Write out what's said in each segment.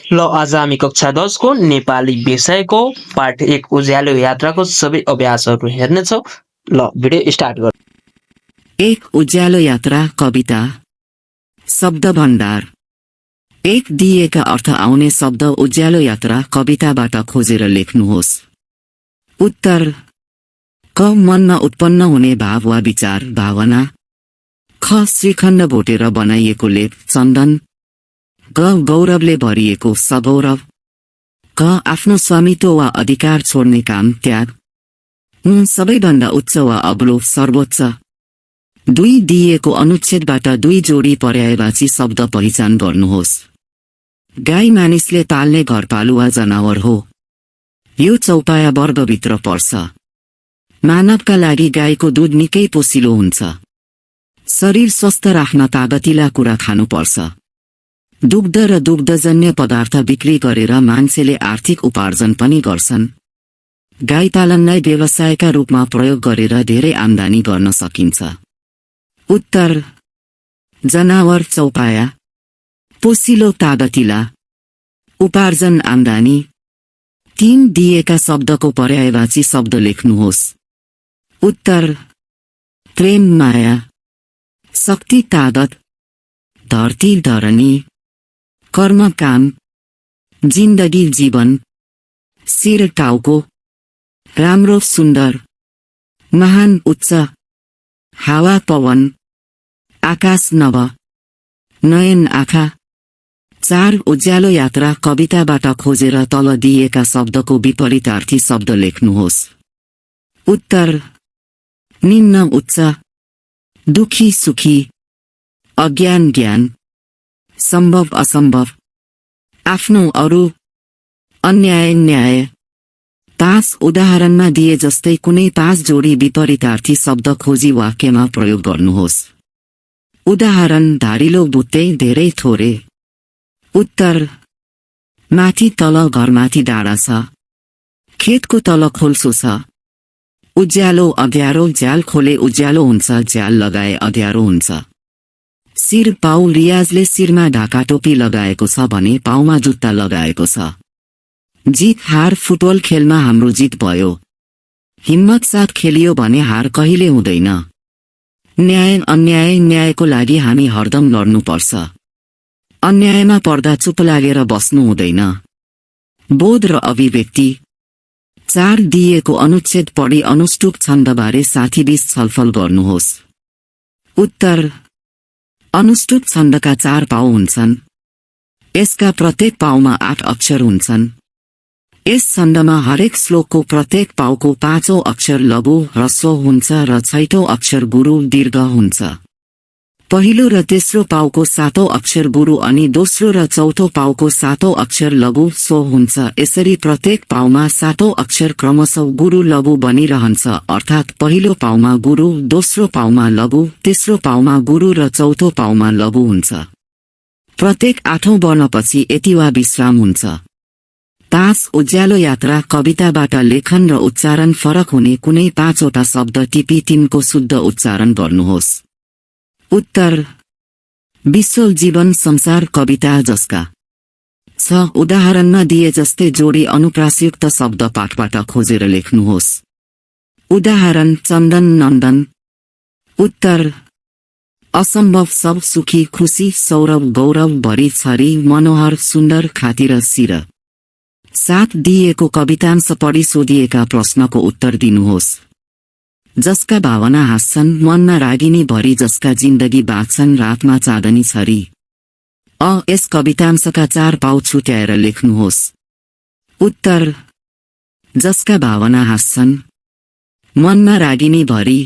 ल आज हामी कक्षा 10 को नेपाली विषयको पाठ 1 उज्यालो यात्राको सबै अभ्यासहरू हेर्नेछौँ। ल भिडियो स्टार्ट गरौँ। 1 उज्यालो यात्रा कविता शब्द भण्डार 1 दिएका अर्थ आउने शब्द उज्यालो यात्रा कविताबाट खोजेर लेख्नुहोस्। उत्तर क मनमा उत्पन्न हुने भाव वा विचार भावना। ख श्रीखण्ड भोटेर बनाइएको लेप चन्दन। ग गौरवले भरिएको सगौरव। क आफ्नो स्वामित्व वा अधिकार छोड्ने काम त्याग। सबैभन्दा उच्च वा अग्लो सर्वोच्च। 2 दिएको अनुच्छेदबाट 2 जोडी पर्यायवाची शब्द पहिचान गर्नुहोस्। गाई मानिसले पाल्ने घरपालुवा जनावर हो। यो चौपाया वर्गभित्र पर्छ। मानवका लागि गाईको दूध निकै पोसिलो हुन्छ। शरीर स्वस्थ राख्न तागतिला कुरा खानुपर्छ। दुग्ध र दुग्धजन्य पदार्थ बिक्री गरेर मान्छेले आर्थिक उपार्जन पनि गर्छन्। गाई पालनलाई व्यवसायका रूपमा प्रयोग गरेर धेरै आम्दानी गर्न सकिन्छ। उत्तर जनावर चौपाया पोसिलो तागतिला उपार्जन आम्दानी। 3 दिएका शब्दको पर्यायवाची शब्द लेख्नुहोस्। उत्तर प्रेम माया शक्ति तागत धरती धरनी कर्म काम जिन्दगी जीवन शिर टाउको राम्रो सुन्दर महान उच्च हावा पवन आकाश नभ नयन आँखा। 4 उज्यालो यात्रा कविताबाट खोजेर तल दिएका शब्दको विपरीतार्थी शब्द लेख्नुहोस्। उत्तर निम्न उच्च दुखी सुखी अज्ञान ज्ञान सम्भव असम्भव आफ्नो अरू अन्याय न्याय। 5 उदाहरणमा दिए जस्तै कुनै 5 जोडी विपरीतार्थी शब्द खोजी वाक्यमा प्रयोग गर्नुहोस्। उदाहरण धारिलो बुट्टै धेरै थोरे। उत्तर माथि तल घरमाथि डाँडा छ। खेतको तल खोल्सो छ। उज्यालो अँध्यारो झ्याल खोले उज्यालो हुन्छ झ्याल लगाए अँध्यारो हुन्छ। शिर पाउ रियाजले शिरमा ढाका टोपी लगाएको छ भने पाउमा जुत्ता लगाएको छ। जित हार फुटबल खेलमा हाम्रो जित भयो। हिम्मत साथ खेलियो भने हार कहिले हुँदैन। न्याय अन्याय न्यायको लागि हामी हरदम लड्नुपर्छ। अन्यायमा पर्दा चुप लागेर बस्नु हुँदैन। बोध र अभिव्यक्ति 4 दिएको अनुच्छेद पढी अनुष्टुप छन्दबारे साथीबीच छलफल गर्नुहोस्। उत्तर अनुष्टुप छन्दका 4 पाउ हुन्छन्। यसका प्रत्येक पाउमा 8 अक्षर हुन्छन्। यस छन्दमा हरेक श्लोकको प्रत्येक पाउको 5औं अक्षर लघु ह्रस्व हुन्छ र 6औं अक्षर गुरु दीर्घ हुन्छ। पहिलो र तेस्रो पाउको 7औं अक्षर गुरु अनि दोस्रो र चौथो पाउको 7औं अक्षर लघु स्व हुन्छ। यसरी प्रत्येक पाउमा 7औं अक्षर क्रमशः गुरु लघु बनिरहन्छ अर्थात् पहिलो पाउमा गुरु दोस्रो पाउमा लघु तेस्रो पाउमा गुरु र चौथो पाउमा लघु हुन्छ। प्रत्येक 8औं वर्णपछि यति वा विश्राम हुन्छ। 5 उज्यालो यात्रा कविताबाट लेखन र उच्चारण फरक हुने कुनै 5 वटा शब्द टिपी तिनको शुद्ध उच्चारण गर्नुहोस्। उत्तर विश्व जीवन संसार कविता जसका 6 उदाहरणमा दिए जस्तै जोडी अनुप्रासयुक्त शब्द पाठबाट खोजेर लेख्नुहोस्। उदाहरण चन्दन नन्दन। उत्तर असम्भव सब सुखी खुशी सौरभ गौरव भरी छरी मनोहर सुन्दर खाती र शिर। 7 दिएको कवितांश पढी सोधिएका प्रश्नको उत्तर दिनुहोस्। जसका भावना हाँस्छन् मनमा रागिनी भरी जसका जिन्दगी बाँच्छन् रातमा चाँदनी छरी। यस कवितांशका 4 पाउ छुट्याएर लेख्नुहोस्। उत्तर जसका भावना हाँस्छन् मनमा रागिनी भरी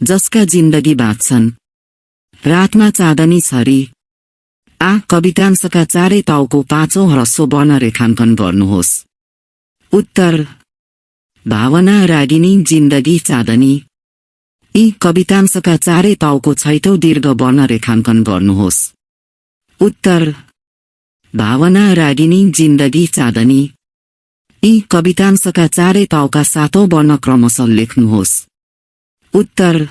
जसका जिन्दगी बाँच्छन् रातमा चाँदनी छरी। कवितांशका 4 पाउको 5औं ह्रस्व वर्ण रेखाङ्कन गर्नुहोस्। उत्तर भावना रागिनी जिन्दगी चाँदनी। यी कवितांशका 4 पाउको 6औं दीर्घ वर्ण रेखाङ्कन गर्नुहोस्। उत्तर भावना रागिनी जिन्दगी चाँदनी। यी कवितांशका 4 पाउका 7औं वर्ण क्रमशः लेख्नुहोस्। उत्तर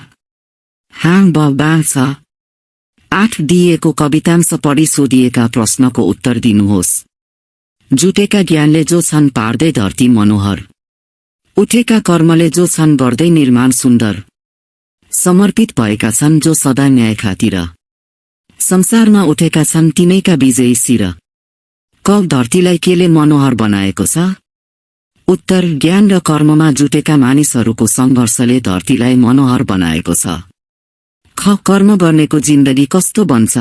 हाँ ब बा छ। 8 दिएको कवितांश पढी सोधिएका प्रश्नको उत्तर दिनुहोस्। जुटेका ज्ञानले जो छन् पार्दै धरती मनोहर, उठेका कर्मले जो छन् गर्दै निर्माण सुन्दर, समर्पित भएका छन् जो सदा न्याय खातिर, संसारमा उठेका छन् तिनैका विजयी शिर। क धरतीलाई केले मनोहर बनाएको छ? उत्तर, ज्ञान र कर्ममा जुटेका मानिसहरूको सङ्घर्षले धरतीलाई मनोहर बनाएको छ। ख कर्म गर्नेको जिन्दगी कस्तो बन्छ?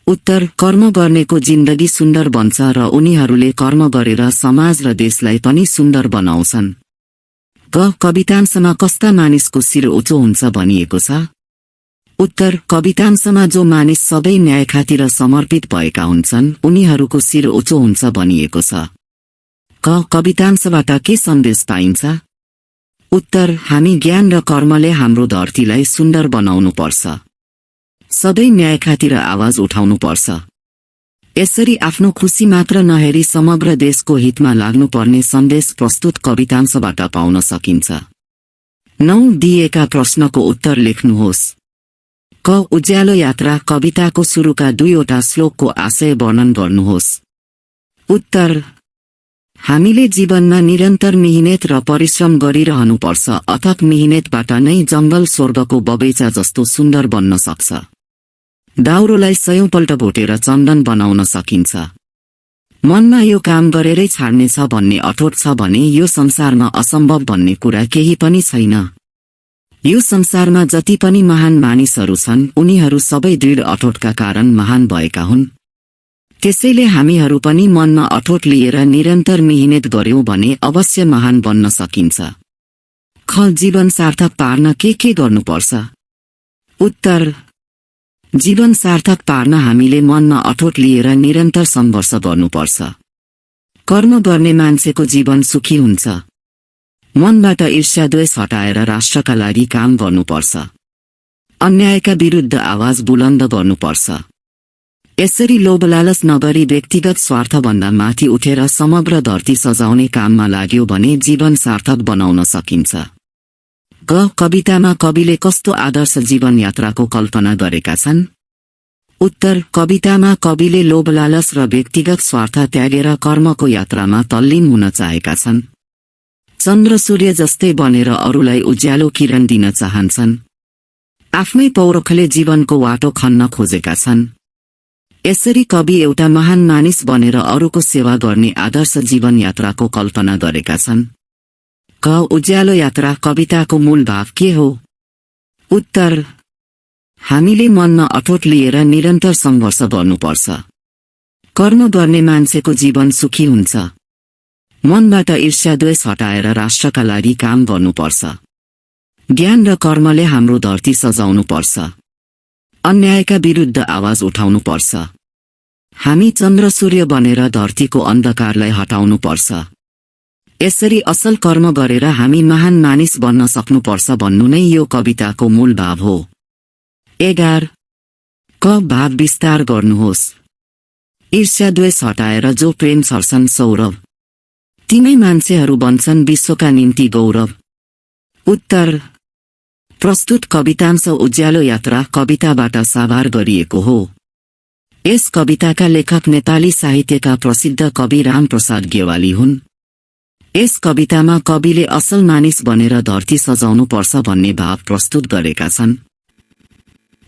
उत्तर, कर्म गर्नेको जिन्दगी सुन्दर बन्छ र उनीहरूले कर्म गरेर समाज र देशलाई पनि सुन्दर बनाउँछन्। ग कवितांशमा कस्ता मानिसको शिर उच्चो हुन्छ भनिएको छ? उत्तर, कवितांशमा जो मानिस सबै न्याय खातिर समर्पित भएका हुन्छन् उनीहरूको शिर उच्चो हुन्छ भनिएको छ। क कवितांशबाट के सन्देश पाइन्छ? उत्तर, हामी ज्ञान र कर्मले हाम्रो धरतीलाई सुन्दर बनाउनु पर्छ। सधैँ न्याय खातिर आवाज उठाउनु पर्छ। यसरी आफ्नो खुसी मात्र नहेरी समग्र देशको हितमा लाग्नुपर्ने सन्देश प्रस्तुत कवितांशबाट पाउन सकिन्छ। 9 दिएका प्रश्नको उत्तर लेख्नुहोस्। क उज्यालो यात्रा कविताको सुरुका 2वटा श्लोकको आशय वर्णन गर्नुहोस्। उत्तर, हामीले जीवनमा निरन्तर मिहिनेत र परिश्रम गरिरहनुपर्छ। अथक मिहिनेतबाट नै जङ्गल स्वर्गको बगैँचा जस्तो सुन्दर बन्न सक्छ। दाउरोलाई 100पल्ट भोटेर चन्दन बनाउन सकिन्छ। मनमा यो काम गरेरै छाड्नेछ भन्ने अठोट छ भने यो संसारमा असम्भव भन्ने कुरा केही पनि छैन। यो संसारमा जति पनि महान मानिसहरू छन् उनीहरू सबै दृढ अठोटका कारण महान भएका हुन्। त्यसैले हामीहरू पनि मनमा अठोट लिएर निरन्तर मिहिनेत गर्यौं भने अवश्य महान बन्न सकिन्छ। ख जीवन सार्थक पार्न के गर्नुपर्छ? उत्तर, जीवन सार्थक पार्न हामीले मनमा अठोट लिएर निरन्तर सङ्घर्ष गर्नुपर्छ। कर्म गर्ने मान्छेको जीवन सुखी हुन्छ। मनबाट ईर्ष्या द्वेष हटाएर राष्ट्रका लागि काम गर्नुपर्छ। अन्यायका विरुद्ध आवाज बुलन्द गर्नुपर्छ। यसरी लोभ लालच नगरी व्यक्तिगत स्वार्थभन्दा माथि उठेर समग्र धरती सजाउने काममा लाग्यो भने जीवन सार्थक बनाउन सकिन्छ। ग कवितामा कविले कस्तो आदर्श जीवन यात्राको कल्पना गरेका छन्? उत्तर, कवितामा कविले लोभ लालच र व्यक्तिगत स्वार्थ त्यागेर कर्मको यात्रामा तल्लीन हुन चाहेका छन्। चन्द्र सूर्य जस्तै बनेर अरूलाई उज्यालो किरण दिन चाहन्छन्। आफ्नै पौरखले जीवनको वाटो खन्न खोजेका छन्। यसरी कवि एउटा महान मानिस बनेर अरूको सेवा गर्ने आदर्श जीवन यात्राको कल्पना गरेका छन्। क उज्यालो यात्रा कविताको मूल भाव के हो? उत्तर, हामीले मनमा अठोट लिएर निरन्तर सङ्घर्ष गर्नुपर्छ। कर्म गर्ने मान्छेको जीवन सुखी हुन्छ। मनबाट ईर्ष्या द्वेष हटाएर राष्ट्रका लागि काम गर्नुपर्छ। ज्ञान र कर्मले हाम्रो धरती सजाउनुपर्छ। अन्यायका विरुद्ध आवाज उठाउनुपर्छ। हामी चन्द्र सूर्य बनेर धरतीको अन्धकारलाई हटाउनुपर्छ। यसरी असल कर्म गरेर हामी महान मानिस बन्न सक्नुपर्छ भन्नु नै यो कविताको मूल भाव हो। 11 क भाव विस्तार गर्नुहोस्। ईर्ष्या द्वेष हटाएर जो प्रेम छर्छन् सौरभ, तिनै मान्छेहरू बन्छन् विश्वका निम्ति गौरव। उत्तर, प्रस्तुत कवितांश उज्यालो यात्रा कविताबाट साभार गरिएको हो। यस कविताका लेखक नेपाली साहित्यका प्रसिद्ध कवि रामप्रसाद गेवाली हुन्। यस कवितामा कविले असल मानिस बनेर धरती सजाउनु पर्छ भन्ने भाव प्रस्तुत गरेका छन्।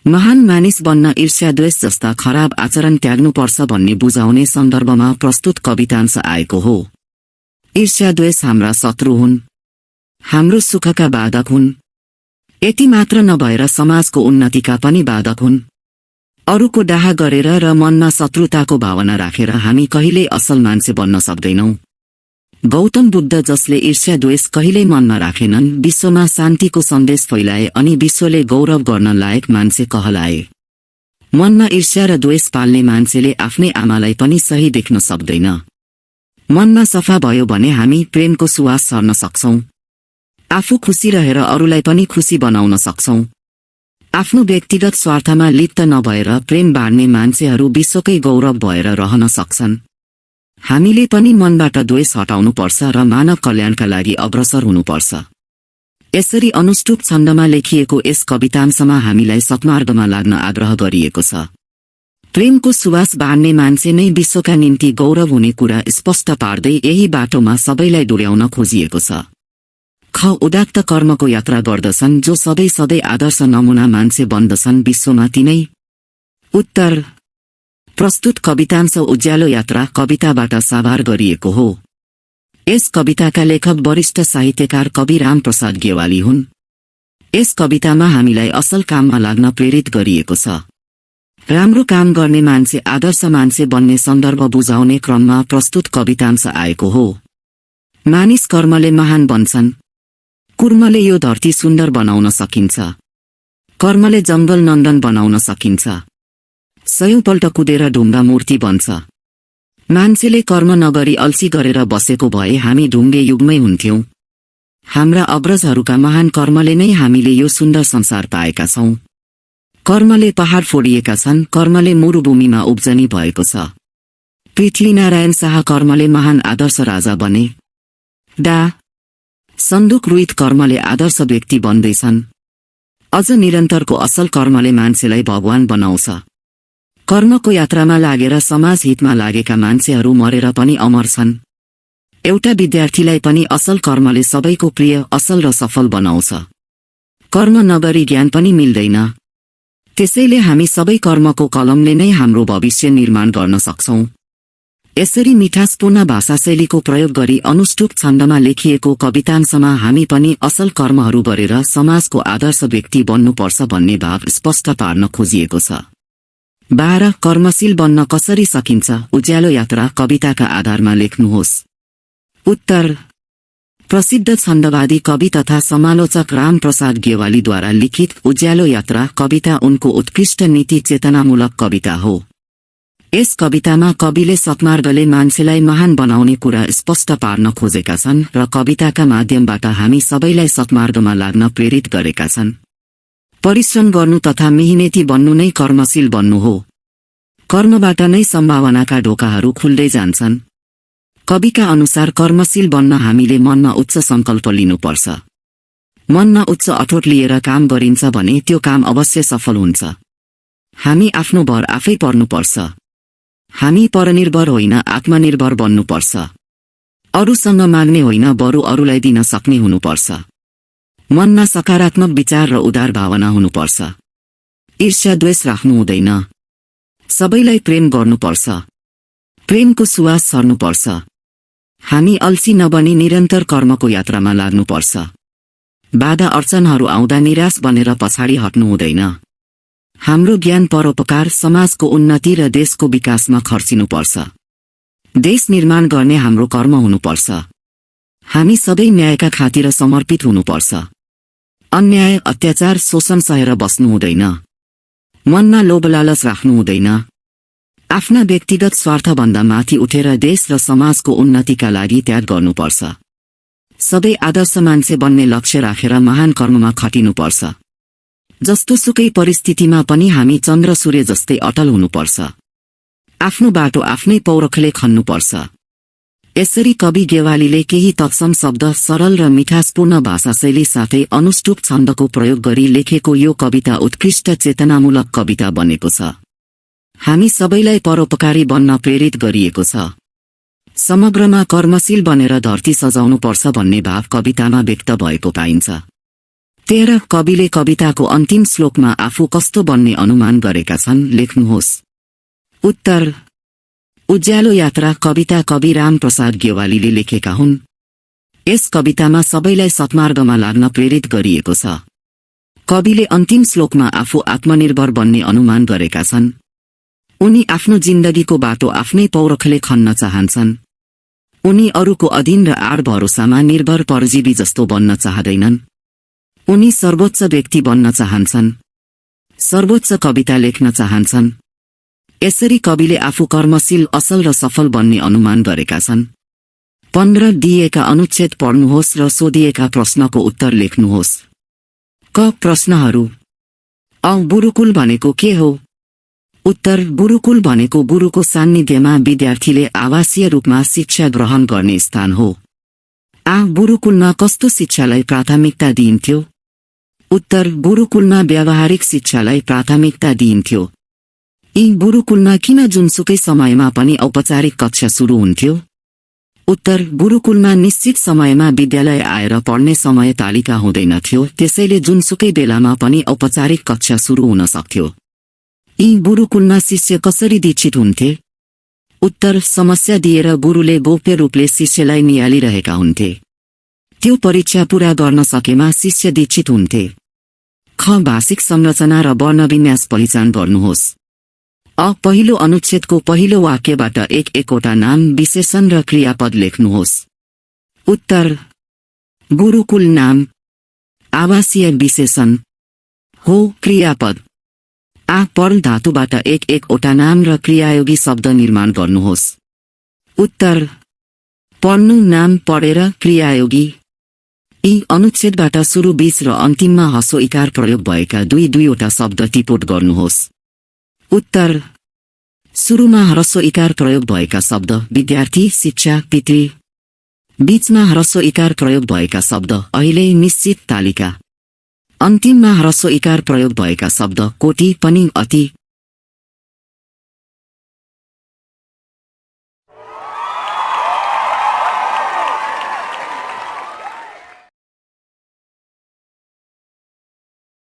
महान मानिस बन्न ईर्ष्या द्वेष जस्ता खराब आचरण त्याग्नुपर्छ भन्ने बुझाउने सन्दर्भमा प्रस्तुत कवितांश आएको हो। ईर्ष्या द्वेष हाम्रा शत्रु हुन्, हाम्रो सुखका बाधक हुन्। यति मात्र नभएर समाजको उन्नतिका पनि बाधक हुन्। अरूको डाहा गरेर र मनमा शत्रुताको भावना राखेर हामी कहिल्यै असल मान्छे बन्न सक्दैनौं। गौतम बुद्ध जसले ईर्ष्या द्वेष कहिल्यै मनमा राखेनन् विश्वमा शान्तिको सन्देश फैलाए अनि विश्वले गौरव गर्न लायक मान्छे कहलाए। मनमा ईर्ष्या र द्वेष पाल्ने मान्छेले आफ्नै आमालाई पनि सही देख्न सक्दैन। मनमा सफा भयो भने हामी प्रेमको सुवास सर्न सक्छौं। आफू खुसी रहेर अरूलाई पनि खुसी बनाउन सक्छौं। आफ्नो व्यक्तिगत स्वार्थमा लिप्त नभएर प्रेम बाँड्ने मान्छेहरू विश्वकै गौरव भएर रहन सक्छन्। हामीले पनि मनबाट द्वेष हटाउनुपर्छ र मानव कल्याणका लागि अग्रसर हुनुपर्छ। यसरी अनुष्टुप छन्दमा लेखिएको यस कवितांशमा हामीलाई सत्मार्गमा लाग्न आग्रह गरिएको छ। प्रेमको सुवास बाँड्ने मान्छे नै विश्वका निम्ति गौरव हुने कुरा स्पष्ट पार्दै यही बाटोमा सबैलाई डोर्याउन खोजिएको छ। ख उदात्त कर्मको यात्रा गर्दछन् जो सधैँ आदर्श नमुना मान्छे बन्दछन् विश्वमा तिनै। उत्तर प्रस्तुत कवितांश उज्यालो यात्रा कविताबाट साभार गरिएको हो। यस कविताका लेखक वरिष्ठ साहित्यकार कवि रामप्रसाद गेवाली हुन्। यस कवितामा हामीलाई असल काममा लाग्न प्रेरित गरिएको छ। राम्रो काम गर्ने मान्छे आदर्श मान्छे बन्ने सन्दर्भ बुझाउने क्रममा प्रस्तुत कवितांश आएको हो। मानिस कर्मले महान बन्छन्। कुर्मले यो धरती सुन्दर बनाउन सकिन्छ। कर्मले जङ्गल नन्दन बनाउन सकिन्छ। सयौंपल्ट कुदेर ढुङ्गा मूर्ति बन्छ। मान्छेले कर्म नगरी अल्छी गरेर बसेको भए हामी ढुङ्गे युगमै हुन्थ्यौं। हाम्रा अग्रजहरूका महान कर्मले नै हामीले यो सुन्दर संसार पाएका छौं। कर्मले पहाड फोडिएका छन्। कर्मले मरुभूमिमा उब्जनी भएको छ। पृथ्वीनारायण शाह कर्मले महान आदर्श राजा बने। डा सन्दुक रुइत कर्मले आदर्श व्यक्ति बन्दैछन्। अझ निरन्तरको असल कर्मले मान्छेलाई भगवान बनाउँछ। कर्मको यात्रामा लागेर समाज हितमा लागेका मान्छेहरू मरेर पनि अमर छन्। एउटा विद्यार्थीलाई पनि असल कर्मले सबैको प्रिय असल र सफल बनाउँछ। कर्म नगरी ज्ञान पनि मिल्दैन। त्यसैले हामी सबै कर्मको कलमले नै हाम्रो भविष्य निर्माण गर्न सक्छौं। यसरी मिठासपूर्ण भाषाशैलीको प्रयोग गरी अनुष्टुप छन्दमा लेखिएको कवितांशमा हामी पनि असल कर्महरू गरेर समाजको आदर्श व्यक्ति बन्नुपर्छ भन्ने भाव स्पष्ट पार्न खोजिएको छ। 12 कर्मशील बन्न कसरी सकिन्छ उज्यालो यात्रा कविताका आधारमा लेख्नुहोस्। उत्तर प्रसिद्ध छन्दवादी कवि तथा समालोचक रामप्रसाद गेवालीद्वारा लिखित उज्यालो यात्रा कविता उनको उत्कृष्ट नीति चेतनामूलक कविता हो। यस कवितामा कविले सत्मार्गले मान्छेलाई महान बनाउने कुरा स्पष्ट पार्न खोजेका छन् र कविताका माध्यमबाट हामी सबैलाई सत्मार्गमा लाग्न प्रेरित गरेका छन्। परिश्रम गर्नु तथा मेहनती बन्नु नै कर्मशील बन्नु हो। कर्मबाट नै सम्भावनाका ढोकाहरू खुल्दै जान्छन्। कविका अनुसार कर्मशील बन्न हामीले मनमा उच्च संकल्प लिनुपर्छ। मनमा उच्च अठोट लिएर काम गरिन्छ भने त्यो काम अवश्य सफल हुन्छ। हामी आफ्नो भर आफै पर्नुपर्छ। हामी परनिर्भर होइन आत्मनिर्भर बन्नुपर्छ। अरूसँग माग्ने होइन बरु अरूलाई दिन सक्ने हुनुपर्छ। मनमा सकारात्मक विचार र उदार भावना हुनुपर्छ। ईर्ष्या द्वेष राख्नु हुँदैन। सबैलाई प्रेम गर्नुपर्छ। प्रेमको सुवास सर्नुपर्छ। हामी अल्छी नबनी निरन्तर कर्मको यात्रामा लाग्नुपर्छ। बाधा अडचनहरू आउँदा निराश बनेर पछाडि हट्नु हुँदैन। हाम्रो ज्ञान परोपकार समाजको उन्नति र देशको विकासमा खर्चिनुपर्छ। देश निर्माण गर्ने हाम्रो कर्म हुनुपर्छ। हामी सधैँ न्यायका खातिर समर्पित हुनुपर्छ। अन्याय अत्याचार शोषण सहेर बस्नु हुँदैन। मनमा लोभ लालच राख्नु हुँदैन। आफ्ना व्यक्तिगत स्वार्थभन्दा माथि उठेर देश र समाजको उन्नतिका लागि त्याग गर्नुपर्छ। सधैँ आदर्श मान्छे बन्ने लक्ष्य राखेर महान कर्ममा खटिनुपर्छ। जस्तोसुकै परिस्थितिमा पनि हामी चन्द्र सूर्य जस्तै अटल हुनुपर्छ। आफ्नो बाटो आफ्नै पौरखले खन्नुपर्छ। यसरी कवि गेवालीले केही तत्सम शब्द सरल र मिठासपूर्ण भाषाशैली साथै अनुष्टुप छन्दको प्रयोग गरी लेखेको यो कविता उत्कृष्ट चेतनामूलक कविता बनेको छ। हामी सबैलाई परोपकारी बन्न प्रेरित गरिएको छ। समग्रमा कर्मशील बनेर धरती सजाउनुपर्छ भन्ने भाव कवितामा व्यक्त भएको पाइन्छ। 13 कविले कविताको अन्तिम श्लोकमा आफू कस्तो बन्ने अनुमान गरेका छन् लेख्नुहोस्। उत्तर उज्यालो यात्रा कविता कवि रामप्रसाद गेवालीले लेखेका हुन्। यस कवितामा सबैलाई सत्मार्गमा लाग्न प्रेरित गरिएको छ। कविले अन्तिम श्लोकमा आफू आत्मनिर्भर बन्ने अनुमान गरेका छन्। उनी आफ्नो जिन्दगीको बाटो आफ्नै पौरखले खन्न चाहन्छन्। उनी अरूको अधीन र आड भरोसामा निर्भर परजीवी जस्तो बन्न चाहदैनन्। उनी सर्वोच्च व्यक्ति बन्न चाहन्छन्। सर्वोच्च कविता लेख्न चाहन्छन्। यसरी कविले आफू कर्मशील असल र सफल बन्ने अनुमान गरेका छन्। 15 दिएका अनुच्छेद पढ्नुहोस् र सोधिएका प्रश्नको उत्तर लेख्नुहोस्। क प्रश्नहरू। अ गुरुकुल भनेको के हो? उत्तर गुरुकुल भनेको गुरुको सान्निध्यमा विद्यार्थीले आवासीय रूपमा शिक्षा ग्रहण गर्ने स्थान हो। आ गुरुकुलमा कस्तो शिक्षालाई प्राथमिकता दिइन्थ्यो? उत्तर गुरुकुलमा व्यावहारिक शिक्षालाई प्राथमिकता दिइन्थ्यो। यी गुरुकुलमा किन जुनसुकै समयमा पनि औपचारिक कक्षा सुरु हुन्थ्यो? उत्तर, गुरुकुलमा निश्चित समयमा विद्यालय आएर पढ्ने समय तालिका हुँदैनथ्यो, त्यसैले जुनसुकै बेलामा पनि औपचारिक कक्षा सुरु हुन सक्थ्यो। यी गुरुकुलमा शिष्य कसरी दीक्षित हुन्थे? उत्तर, समस्या दिएर गुरुले गोप्य रूपले शिष्यलाई निहालिरहेका हुन्थे। त्यो परीक्षा पूरा गर्न सकेमा शिष्य दीक्षित हुन्थे। ख. भाषिक संरचना र वर्णविन्यास पहिचान गर्नुहोस्। अ. पहिलो अनुच्छेदको पहिलो वाक्यबाट एकवटा नाम, विशेषण र क्रियापद लेख्नुहोस्। उत्तर, गुरुकुल नाम, आवासीय विशेषण हो, क्रियापद। आ. पर्ल धातुबाट एकवटा नाम र क्रियायोगी शब्द निर्माण गर्नुहोस्। उत्तर, पढ्नु नाम, पढेर क्रियायोगी। यी अनुच्छेदबाट सुरु, बीच र अन्तिममा ह्रस्व इकार प्रयोग भएका दुईवटा शब्द टिपोट गर्नुहोस्। उत्तर, सुरुमा ह्रस्व इकार प्रयोग भएका शब्द विद्यार्थी, शिक्षा, पितृ। बीचमा ह्रस्व इकार प्रयोग भएका शब्द अहिले, निश्चित, तालिका। अन्तिममा ह्रस्व इकार प्रयोग भएका शब्द कोटी, पनि, अति।